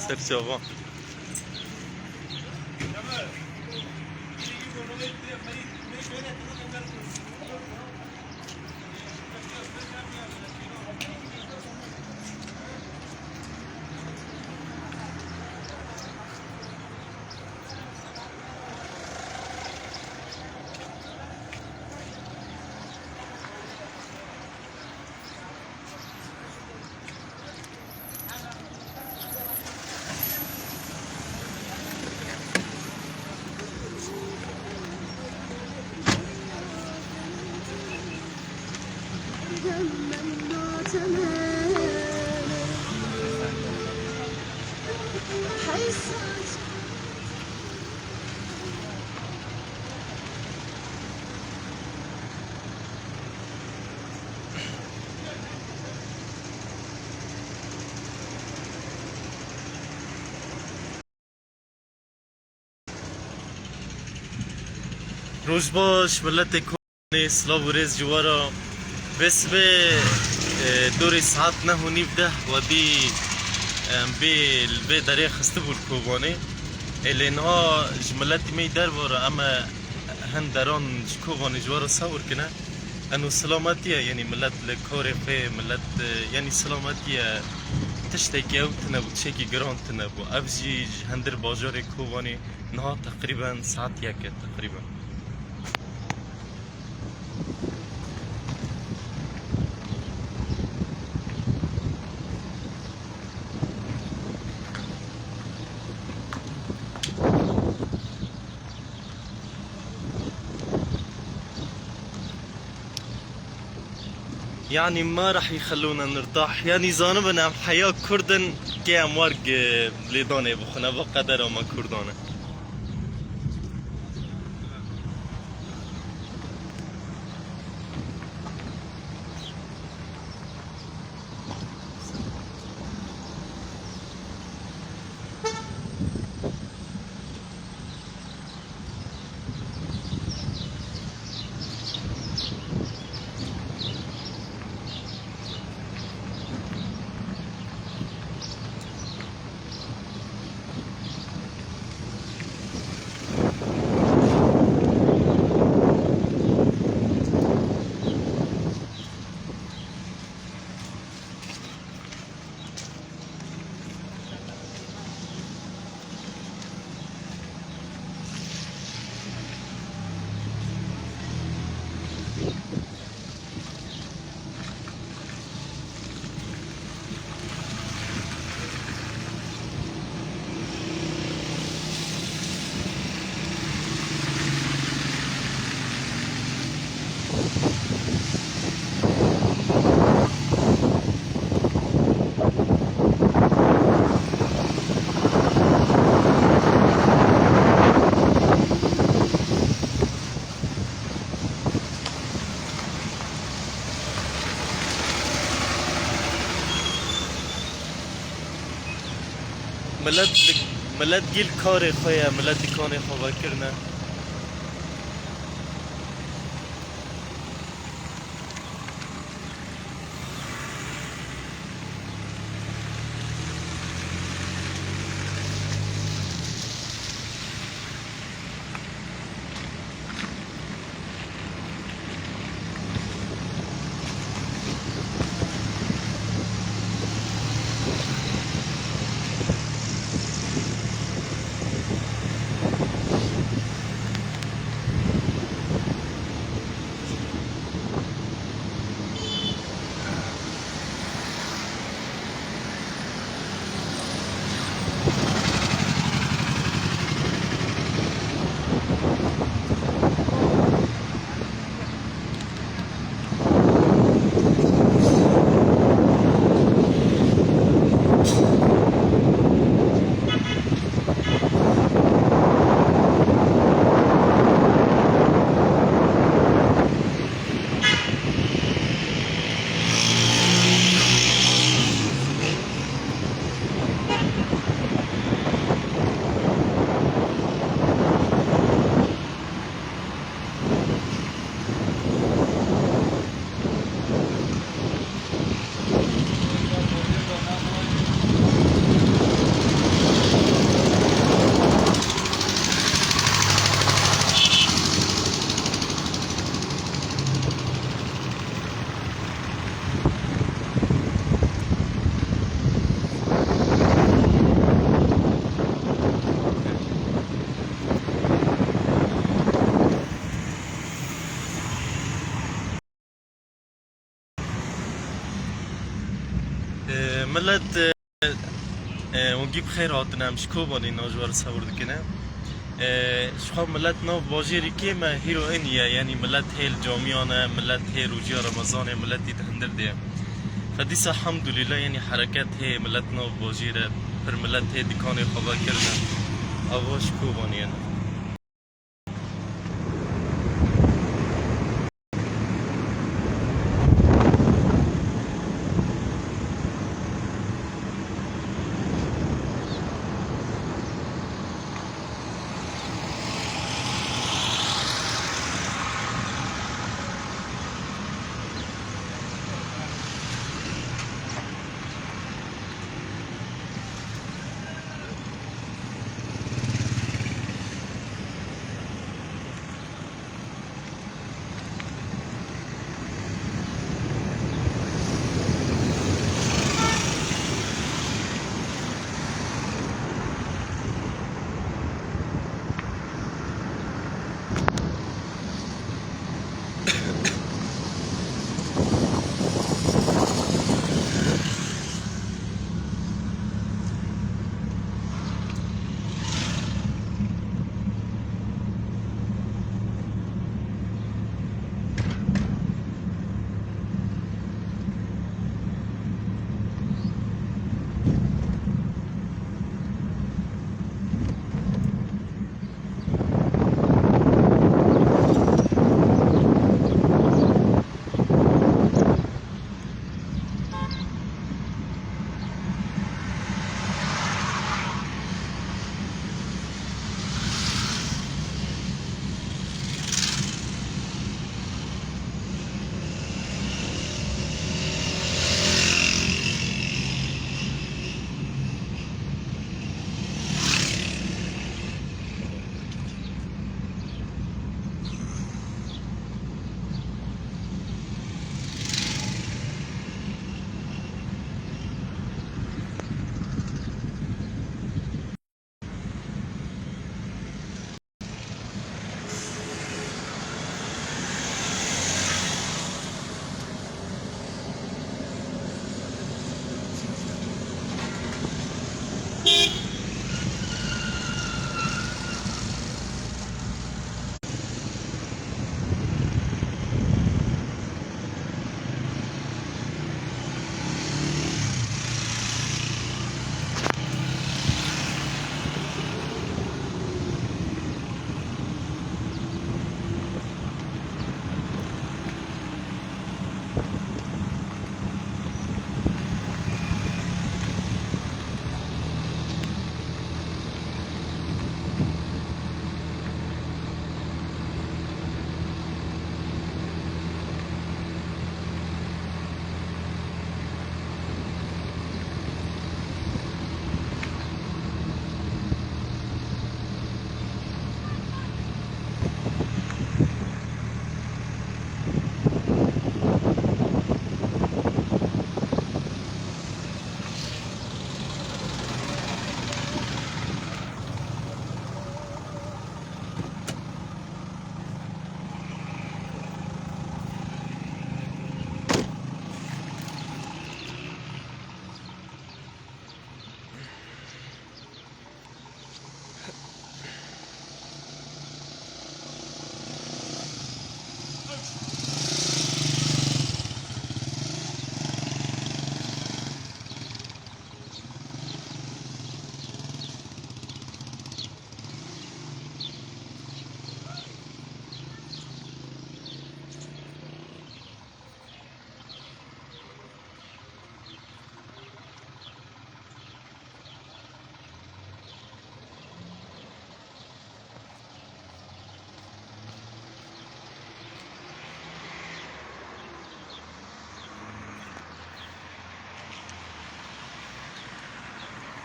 سرچاوا روز باش ملت کنی سلاو و ریز جوارا بس به دوری ساعت نه و نیف ده و دی به داره خسته بود کوبانه الینها ملت می در واره اما هن دران کوبانه جوارا سور کنه انو سلامتیه یعنی ملت لکار خی ملت یعنی سلامتیه تشتکی او تنبو تشکی گران تنبو افجی هندر باجار کوبانه نها تقریبا ساعت یکه تقریبا يعني ما راح يخلونا نرتاح يعني زانبنا حياة كردن كي اموارق ليداني بخنا بقدر ما كردانه ملت گیل کار خواه ملت کان خواه کرنه ملت ونجيب خير هاتنا مش كوباني ناجوار صور دكنا شخو ملت نو باجيري كيما هيرو انيا يعني ملت هي الجاميانة ملت هي رجيا رمضان ملت يتهندر دي فديسا الحمد لله يعني حركات هي ملت نو باجيرة پر ملت هي دكاني خبا كرنا اواش كوباني انا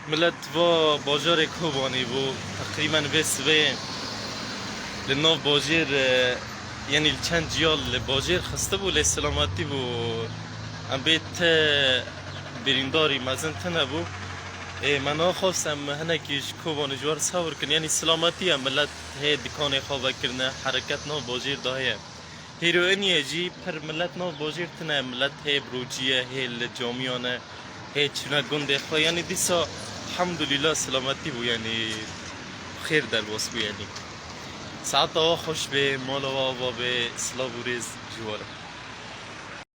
ملت و باجار کوبانی و تقریبا بس به لنو باجر يعني چند جيال باجر خسته بو لسلامتی بو ام بیت برینداری مزن تنه بو من خواستم هنکیش کوبانی جوار صور کن یعنی سلامتی هم ملت هی دکان خوابه کرنه حرکت نو باجر داهیه هیروینیه جی پر ملت نو باجر تنه ملت هی بروجیه هی الجامیانه هیچ نه گنده خو یعنی دیسا الحمدلله سلامتی بو یعنی خیر در واس بو یعنی ساعت خوش به مال و به سلاو ریز جواره